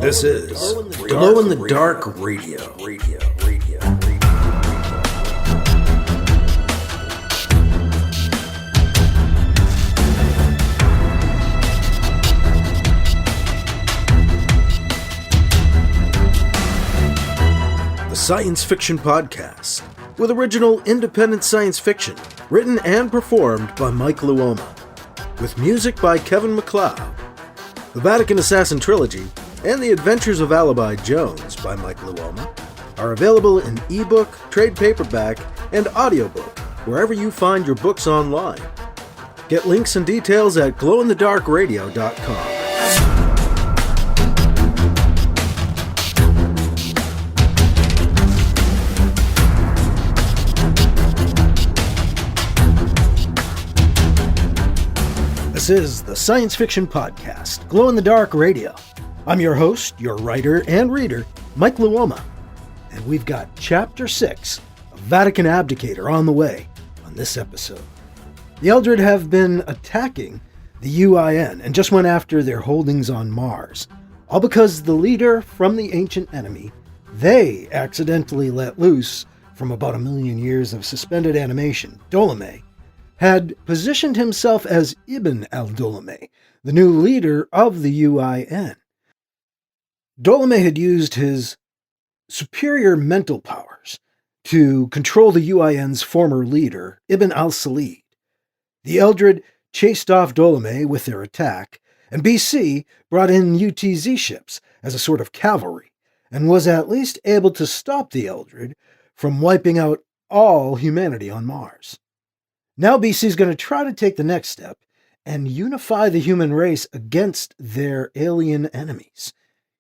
This is Glow in the Dark Radio. The science fiction podcast, with original independent science fiction, written and performed by Mike Luoma, with music by Kevin MacLeod. The Vatican Assassin Trilogy and The Adventures of Alibi Jones by Mike Luoma are available in ebook, trade paperback, and audiobook wherever you find your books online. Get links and details at glowinthedarkradio.com. This is the Science Fiction Podcast, Glow in the Dark Radio. I'm your host, your writer and reader, Mike Luoma, and we've got Chapter 6 of Vatican Abdicator on the way on this episode. The Eldred have been attacking the UIN and just went after their holdings on Mars, all because the leader from the ancient enemy they accidentally let loose from about 1 million years of suspended animation, Ptolemy, had positioned himself as Ibn al-Ptolemy, the new leader of the UIN. Ptolemy had used his superior mental powers to control the UIN's former leader, Ibn al-Salid. The Eldred chased off Ptolemy with their attack, and BC brought in UTZ ships as a sort of cavalry, and was at least able to stop the Eldred from wiping out all humanity on Mars. Now BC is going to try to take the next step and unify the human race against their alien enemies.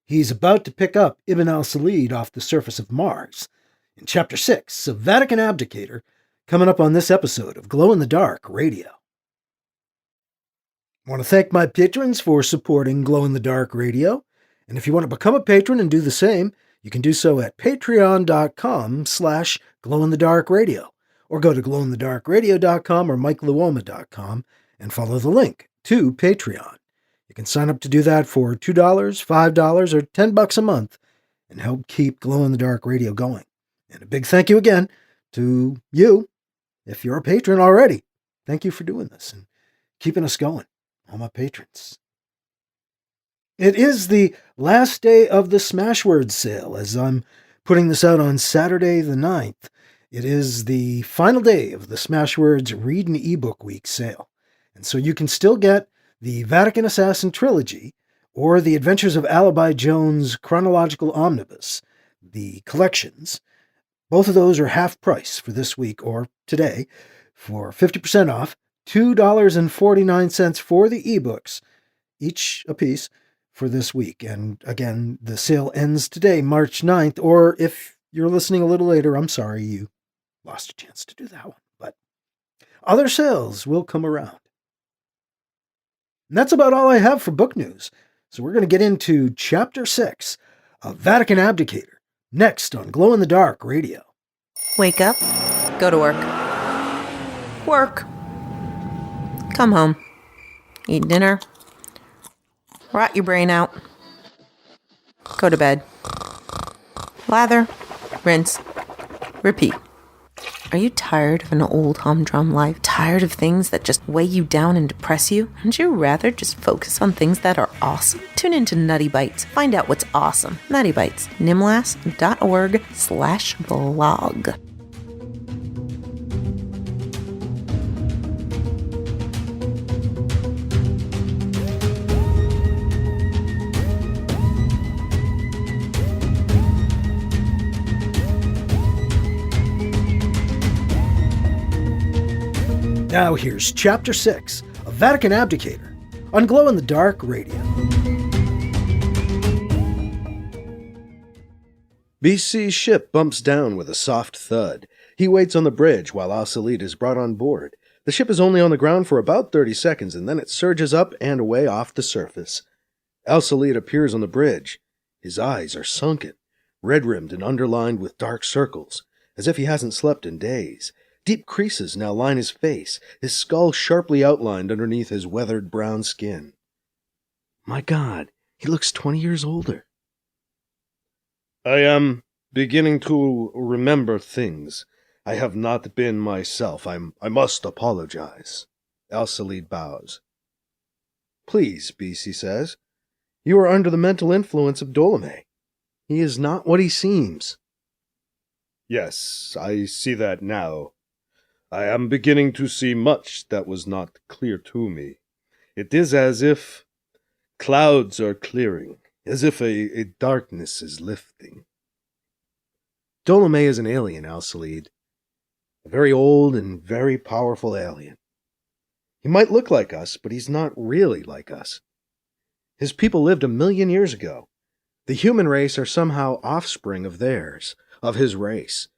He's about to pick up Ibn al-Salid off the surface of Mars. In Chapter 6 of Vatican Abdicator, coming up on this episode of Glow in the Dark Radio. I want to thank my patrons for supporting Glow in the Dark Radio, and if you want to become a patron and do the same, you can do so at patreon.com/glowinthedarkradio. Or go to glowinthedarkradio.com or mikeluoma.com and follow the link to Patreon. You can sign up to do that for $2, $5, or $10 a month and help keep Glow in the Dark Radio going. And a big thank you again to you, if you're a patron already. Thank you for doing this and keeping us going, all my patrons. It is the last day of the Smashwords sale, as I'm putting this out on Saturday the 9th. It is the final day of the Smashwords Read an eBook Week sale. And so you can still get the Vatican Assassin Trilogy or the Adventures of Alibi Jones Chronological Omnibus, the collections. Both of those are half price for this week or today for 50% off, $2.49 for the ebooks, each a piece for this week. And again, the sale ends today, March 9th, or if you're listening a little later, I'm sorry you lost a chance to do that one, but other sales will come around. And that's about all I have for book news. So we're going to get into Chapter 6 of Vatican Abdicator, next on Glow in the Dark Radio. Wake up, go to work. Work. Come home. Eat dinner. Rot your brain out. Go to bed. Lather. Rinse. Repeat. Are you tired of an old humdrum life? Tired of things that just weigh you down and depress you? Wouldn't you rather just focus on things that are awesome? Tune into Nutty Bites. Find out what's awesome. Nutty Bites. nimlas.org/blog. Now here's Chapter 6 of Vatican Abdicator on Glow in the Dark Radio. BC's ship bumps down with a soft thud. He waits on the bridge while al-Salid is brought on board. The ship is only on the ground for about 30 seconds, and then it surges up and away off the surface. Al-Salid appears on the bridge. His eyes are sunken, red-rimmed and underlined with dark circles, as if he hasn't slept in days. Deep creases now line his face, his skull sharply outlined underneath his weathered brown skin. My God, he looks 20 years older. I am beginning to remember things. I have not been myself. I must apologize. Salid bows. Please, BC says. You are under the mental influence of Dolome. He is not what he seems. Yes, I see that now. I am beginning to see much that was not clear to me. It is as if clouds are clearing, as if a darkness is lifting. Dolome is an alien, Salid. A very old and very powerful alien. He might look like us, but he's not really like us. His people lived 1,000,000 years ago. The human race are somehow offspring of theirs, of his race.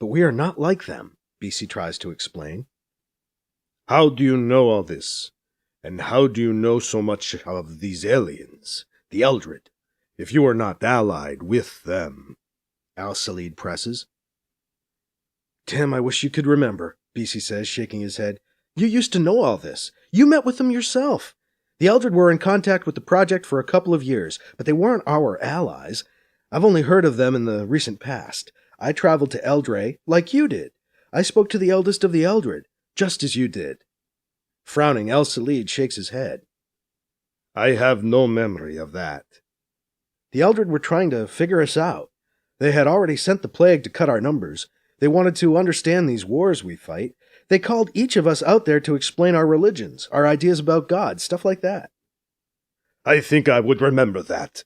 But we are not like them, BC tries to explain. How do you know all this? And how do you know so much of these aliens, the Eldred, if you are not allied with them? Salid presses. Tim, I wish you could remember, BC says, shaking his head. You used to know all this. You met with them yourself. The Eldred were in contact with the project for a couple of years, but they weren't our allies. I've only heard of them in the recent past. I traveled to Eldred like you did. I spoke to the eldest of the Eldred, just as you did. Frowning, Salid shakes his head. I have no memory of that. The Eldred were trying to figure us out. They had already sent the plague to cut our numbers. They wanted to understand these wars we fight. They called each of us out there to explain our religions, our ideas about God, stuff like that. I think I would remember that.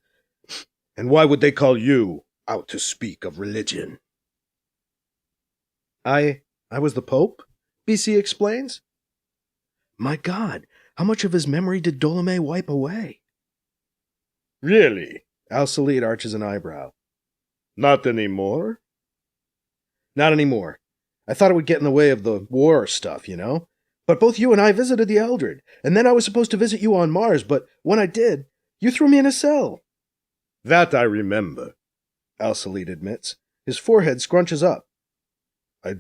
And why would they call you out to speak of religion? I was the Pope, BC explains. My God, how much of his memory did Dolome wipe away? Really? Salid arches an eyebrow. Not anymore? Not anymore. I thought it would get in the way of the war stuff, you know? But both you and I visited the Eldred, and then I was supposed to visit you on Mars, but when I did, you threw me in a cell. That I remember, Salid admits. His forehead scrunches up. I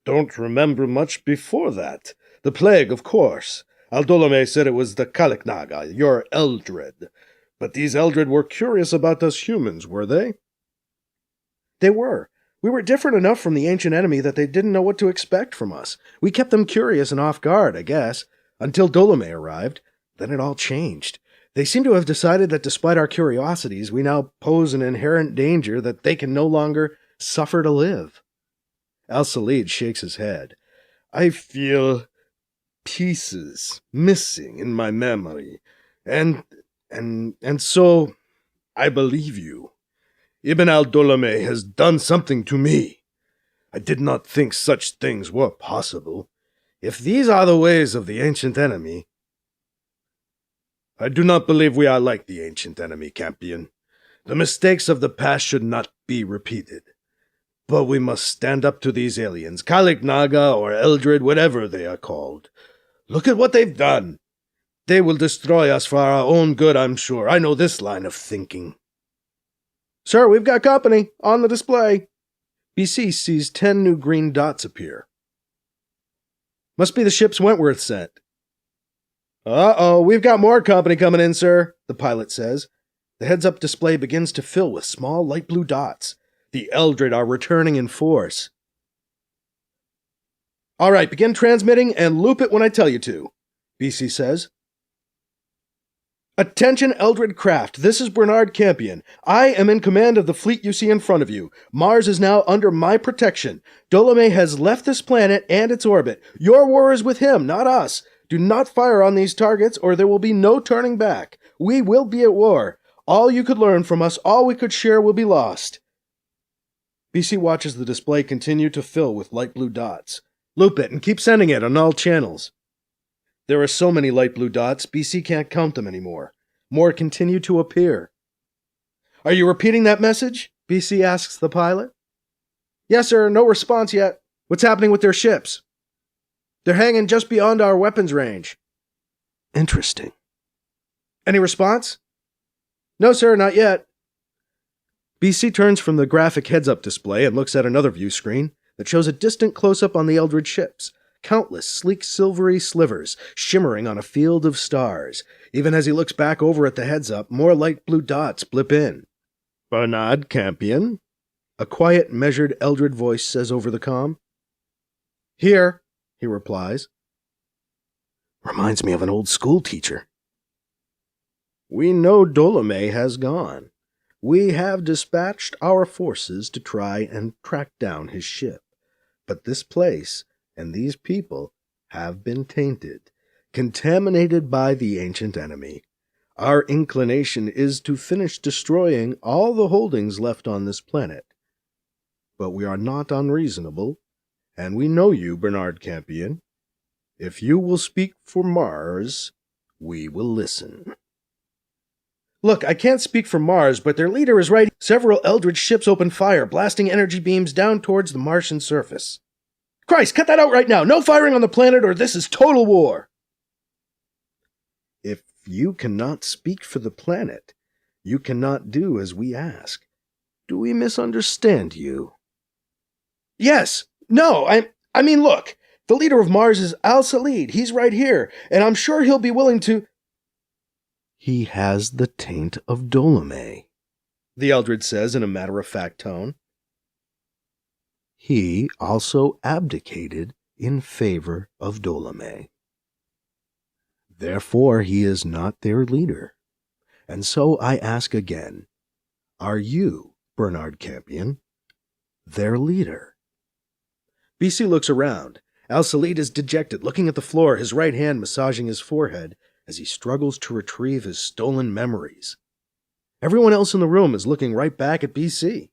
don't remember much before that. The plague, of course. Aldolome said it was the Kaliknaga, your Eldred. But these Eldred were curious about us humans, were they? They were. We were different enough from the ancient enemy that they didn't know what to expect from us. We kept them curious and off guard, I guess, until Dolome arrived. Then it all changed. They seem to have decided that despite our curiosities, we now pose an inherent danger that they can no longer suffer to live. Salid shakes his head. I feel pieces missing in my memory, and so I believe you. Ibn al-Dolome has done something to me. I did not think such things were possible. If these are the ways of the ancient enemy... I do not believe we are like the ancient enemy, Campion. The mistakes of the past should not be repeated. But we must stand up to these aliens, Kaliknaga or Eldred, whatever they are called. Look at what they've done. They will destroy us for our own good, I'm sure. I know this line of thinking. Sir, we've got company. On the display. BC sees 10 new green dots appear. Must be the ships Wentworth sent. Uh-oh, we've got more company coming in, sir, the pilot says. The heads-up display begins to fill with small light blue dots. The Eldred are returning in force. All right, begin transmitting and loop it when I tell you to, BC says. Attention, Eldred craft. This is Bernard Campion. I am in command of the fleet you see in front of you. Mars is now under my protection. Dolome has left this planet and its orbit. Your war is with him, not us. Do not fire on these targets or there will be no turning back. We will be at war. All you could learn from us, all we could share will be lost. BC watches the display continue to fill with light blue dots. Loop it and keep sending it on all channels. There are so many light blue dots, BC can't count them anymore. More continue to appear. Are you repeating that message? BC asks the pilot. Yes, sir. No response yet. What's happening with their ships? They're hanging just beyond our weapons range. Interesting. Any response? No, sir, not yet. BC turns from the graphic heads-up display and looks at another view screen that shows a distant close-up on the Eldred ships. Countless sleek silvery slivers shimmering on a field of stars. Even as he looks back over at the heads-up, more light blue dots blip in. Bernard Campion, a quiet, measured Eldred voice says over the comm. Here, he replies. Reminds me of an old school teacher. We know Dolome has gone. We have dispatched our forces to try and track down his ship. But this place and these people have been tainted, contaminated by the ancient enemy. Our inclination is to finish destroying all the holdings left on this planet. But we are not unreasonable, and we know you, Bernard Campion. If you will speak for Mars, we will listen. Look, I can't speak for Mars, but their leader is right. Several Eldred ships open fire, blasting energy beams down towards the Martian surface. Christ, cut that out right now! No firing on the planet, or this is total war! If you cannot speak for the planet, you cannot do as we ask. Do we misunderstand you? Yes! No, I mean, look! The leader of Mars is Salid. He's right here, and I'm sure he'll be willing to... He has the taint of Dolome, the Eldred says in a matter-of-fact tone. He also abdicated in favor of Dolome. Therefore, he is not their leader. And so I ask again, are you, Bernard Campion, their leader? BC looks around. Salid is dejected, looking at the floor, his right hand massaging his forehead as he struggles to retrieve his stolen memories. Everyone else in the room is looking right back at BC.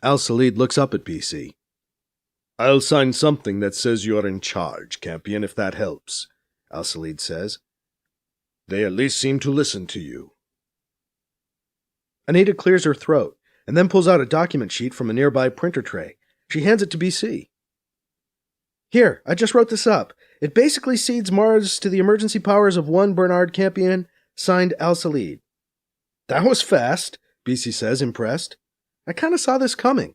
Salid looks up at BC. I'll sign something that says you're in charge, Campion, if that helps, Salid says. They at least seem to listen to you. Anita clears her throat and then pulls out a document sheet from a nearby printer tray. She hands it to BC. Here, I just wrote this up. It basically cedes Mars to the emergency powers of one Bernard Campion, signed Salid. That was fast, BC says, impressed. I kind of saw this coming,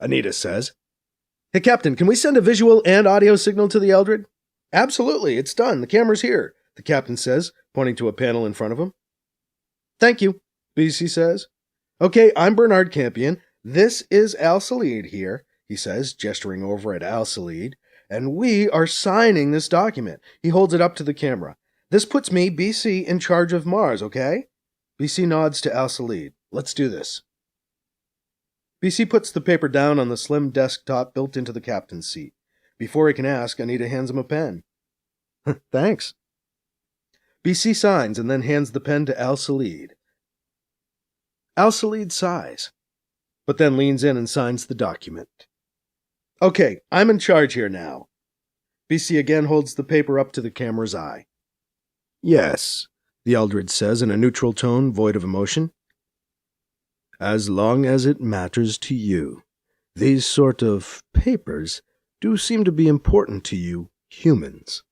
Anita says. Hey, Captain, can we send a visual and audio signal to the Eldred? Absolutely, it's done. The camera's here, the captain says, pointing to a panel in front of him. Thank you, BC says. Okay, I'm Bernard Campion. This is Salid here, he says, gesturing over at Salid. And we are signing this document. He holds it up to the camera. This puts me, BC, in charge of Mars, okay? BC nods to Salid. Let's do this. BC puts the paper down on the slim desktop built into the captain's seat. Before he can ask, Anita hands him a pen. Thanks. BC signs and then hands the pen to Salid. Salid sighs, but then leans in and signs the document. Okay, I'm in charge here now. BC again holds the paper up to the camera's eye. Yes, the Eldred says in a neutral tone void of emotion. As long as it matters to you. These sort of papers do seem to be important to you humans.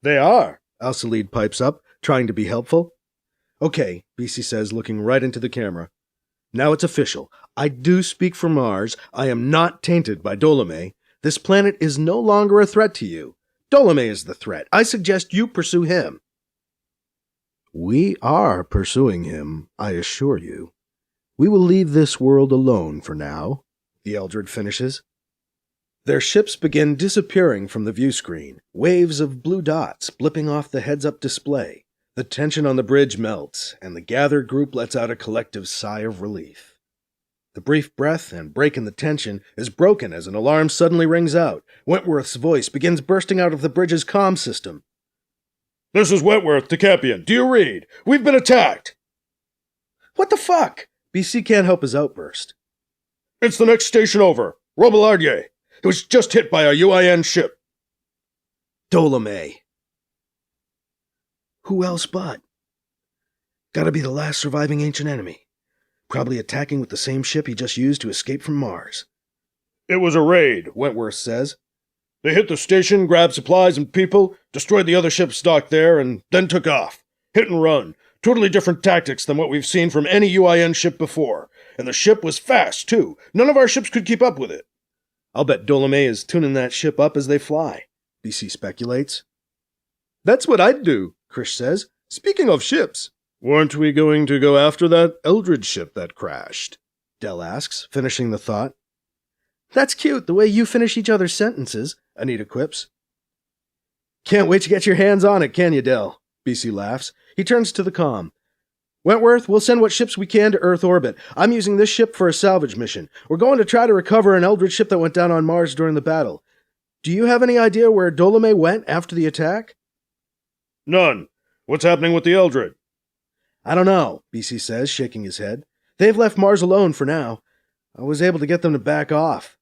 They are, Salid pipes up, trying to be helpful. Okay, BC says, looking right into the camera. Now it's official. I do speak for Mars. I am not tainted by Dolome. This planet is no longer a threat to you. Dolome is the threat. I suggest you pursue him. We are pursuing him, I assure you. We will leave this world alone for now, the Eldred finishes. Their ships begin disappearing from the view screen, waves of blue dots blipping off the heads-up display. The tension on the bridge melts, and the gathered group lets out a collective sigh of relief. The brief breath and break in the tension is broken as an alarm suddenly rings out. Wentworth's voice begins bursting out of the bridge's comm system. This is Wentworth to Campion. Do you read? We've been attacked! What the fuck? BC can't help his outburst. It's the next station over. Robelardier. It was just hit by a UIN ship. Dolome. Who else but? Gotta be the last surviving ancient enemy. Probably attacking with the same ship he just used to escape from Mars. It was a raid, Wentworth says. They hit the station, grabbed supplies and people, destroyed the other ships docked there, and then took off. Hit and run. Totally different tactics than what we've seen from any UIN ship before. And the ship was fast, too. None of our ships could keep up with it. I'll bet Dolome is tuning that ship up as they fly, BC speculates. That's what I'd do, Krish says. Speaking of ships. Weren't we going to go after that Eldred ship that crashed? Del asks, finishing the thought. That's cute, the way you finish each other's sentences, Anita quips. Can't wait to get your hands on it, can you, Del? BC laughs. He turns to the comm. Wentworth, we'll send what ships we can to Earth orbit. I'm using this ship for a salvage mission. We're going to try to recover an Eldred ship that went down on Mars during the battle. Do you have any idea where Ptolemy went after the attack? None. What's happening with the Eldred? I don't know, BC says, shaking his head. They've left Mars alone for now. I was able to get them to back off.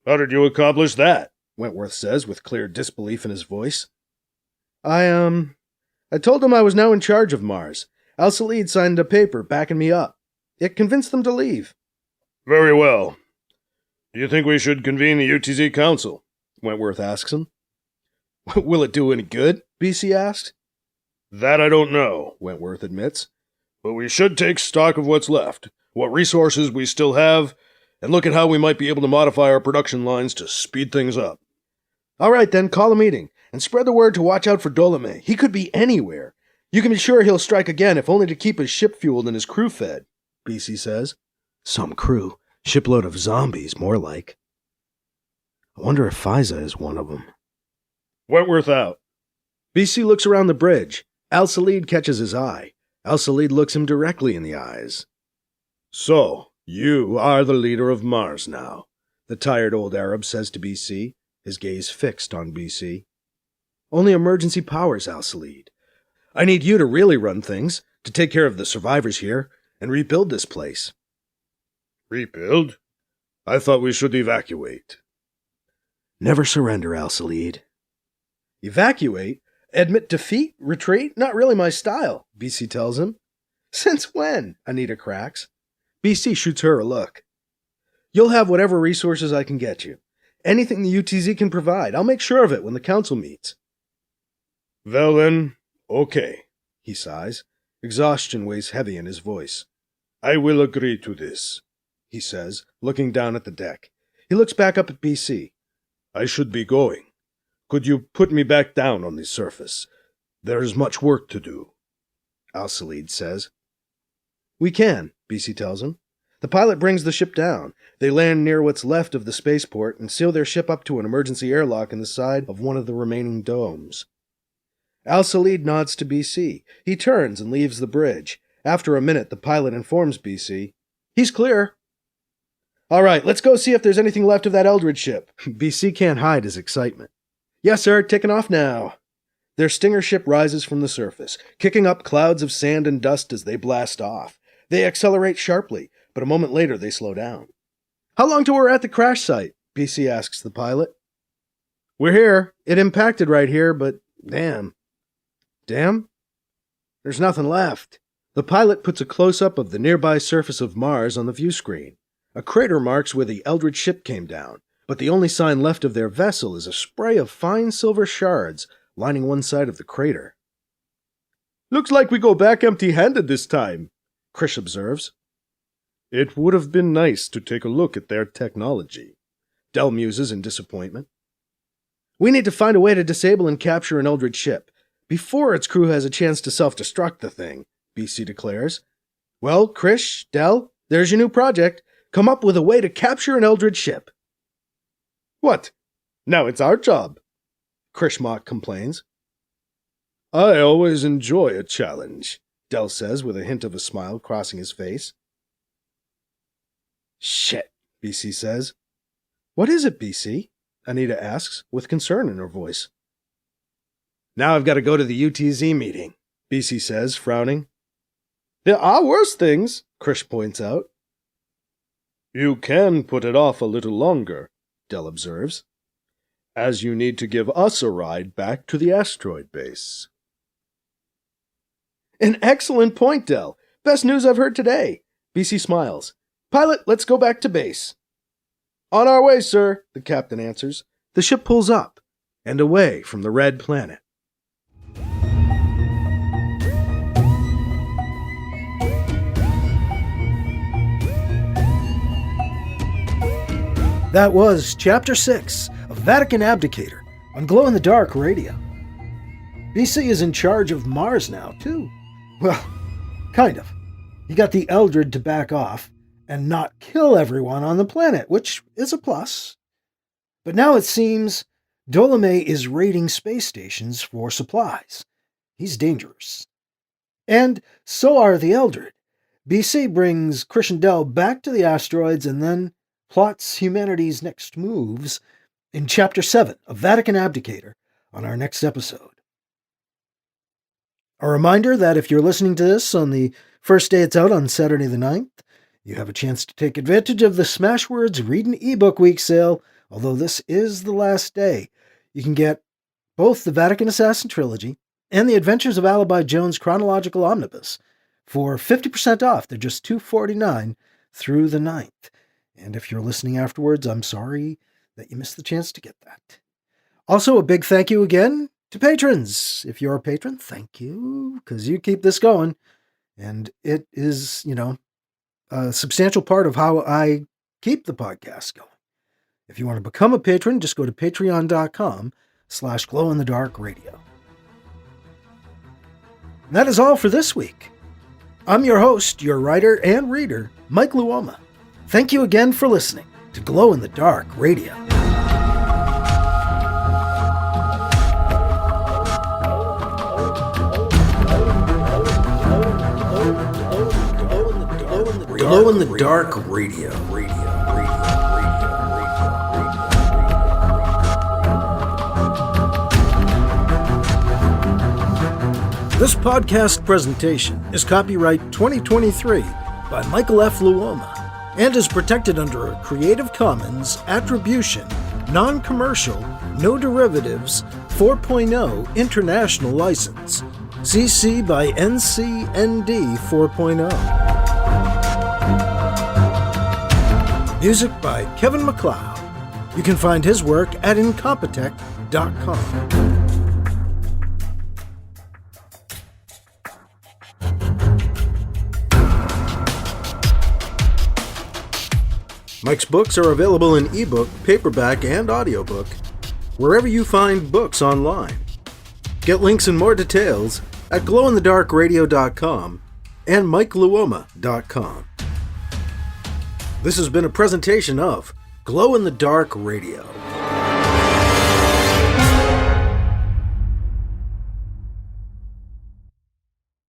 How did you accomplish that? Wentworth says, with clear disbelief in his voice. I told them I was now in charge of Mars. Salid signed a paper backing me up. It convinced them to leave. Very well. Do you think we should convene the UTZ Council? Wentworth asks him. Will it do any good? BC asked. That I don't know, Wentworth admits. But we should take stock of what's left, what resources we still have, and look at how we might be able to modify our production lines to speed things up. All right, then, call a meeting, and spread the word to watch out for Ptolemy. He could be anywhere. You can be sure he'll strike again, if only to keep his ship fueled and his crew fed, BC says. Some crew. Shipload of zombies, more like. I wonder if Fiza is one of them. Wentworth out. BC looks around the bridge. Salid catches his eye. Salid looks him directly in the eyes. So, you are the leader of Mars now, the tired old Arab says to BC, his gaze fixed on BC. Only emergency powers, Salid. I need you to really run things, to take care of the survivors here, and rebuild this place. Rebuild? I thought we should evacuate. Never surrender, Salid. Evacuate? Admit defeat? Retreat? Not really my style, BC tells him. Since when? Anita cracks. BC shoots her a look. You'll have whatever resources I can get you. Anything the UTZ can provide. I'll make sure of it when the council meets. Well then, okay, he sighs. Exhaustion weighs heavy in his voice. I will agree to this, he says, looking down at the deck. He looks back up at BC. I should be going. Could you put me back down on the surface? There is much work to do, Salid says. We can, BC tells him. The pilot brings the ship down. They land near what's left of the spaceport and seal their ship up to an emergency airlock in the side of one of the remaining domes. Salid nods to BC. He turns and leaves the bridge. After a minute, the pilot informs BC, he's clear. All right, let's go see if there's anything left of that Eldred ship. BC can't hide his excitement. Yes, sir, taking off now. Their Stinger ship rises from the surface, kicking up clouds of sand and dust as they blast off. They accelerate sharply, but a moment later they slow down. How long till we're at the crash site? BC asks the pilot. We're here. It impacted right here, but damn. Damn? There's nothing left. The pilot puts a close-up of the nearby surface of Mars on the view screen. A crater marks where the Eldred ship came down, but the only sign left of their vessel is a spray of fine silver shards lining one side of the crater. Looks like we go back empty-handed this time, Krish observes. It would have been nice to take a look at their technology, Del muses in disappointment. We need to find a way to disable and capture an Eldred ship, before its crew has a chance to self-destruct the thing, BC declares. Well, Krish, Del, there's your new project. Come up with a way to capture an Eldred ship. What? Now it's our job, Krish Mock complains. I always enjoy a challenge, Del says with a hint of a smile crossing his face. Shit, BC says. What is it, BC? Anita asks, with concern in her voice. Now I've got to go to the UTZ meeting, BC says, frowning. There are worse things, Krish points out. You can put it off a little longer, Del observes, as you need to give us a ride back to the asteroid base. An excellent point, Del. Best news I've heard today. BC smiles. Pilot, let's go back to base. On our way, sir, the captain answers. The ship pulls up and away from the red planet. That was Chapter 6 of Vatican Abdicator on Glow-in-the-Dark Radio. BC is in charge of Mars now, too. Well, kind of. He got the Eldred to back off and not kill everyone on the planet, which is a plus. But now it seems Ptolemy is raiding space stations for supplies. He's dangerous. And so are the Eldred. BC brings Christian back to the asteroids and then plots humanity's next moves in Chapter 7 of Vatican Abdicator on our next episode. A reminder that if you're listening to this on the first day it's out on Saturday the 9th, you have a chance to take advantage of the Smashwords Read an eBook Week sale, although this is the last day. You can get both the Vatican Assassin Trilogy and the Adventures of Alibi Jones Chronological Omnibus for 50% off. They're just $2.49 through the 9th. And if you're listening afterwards, I'm sorry that you missed the chance to get that. Also, a big thank you again to patrons. If you're a patron, thank you, because you keep this going. And it is, a substantial part of how I keep the podcast going. If you want to become a patron, just go to patreon.com/glowinthedarkradio. And that is all for this week. I'm your host, your writer and reader, Mike Luoma. Thank you again for listening to Glow in the Dark Radio. Glow in the Dark Radio. This podcast presentation is copyright 2023 by Michael F. Luoma and is protected under a Creative Commons Attribution, Non-Commercial, No Derivatives 4.0 International License, CC by NCND 4.0. Music by Kevin MacLeod. You can find his work at incompetech.com. Mike's books are available in ebook, paperback, and audiobook, wherever you find books online. Get links and more details at glowinthedarkradio.com and mikeluoma.com. This has been a presentation of Glow in the Dark Radio.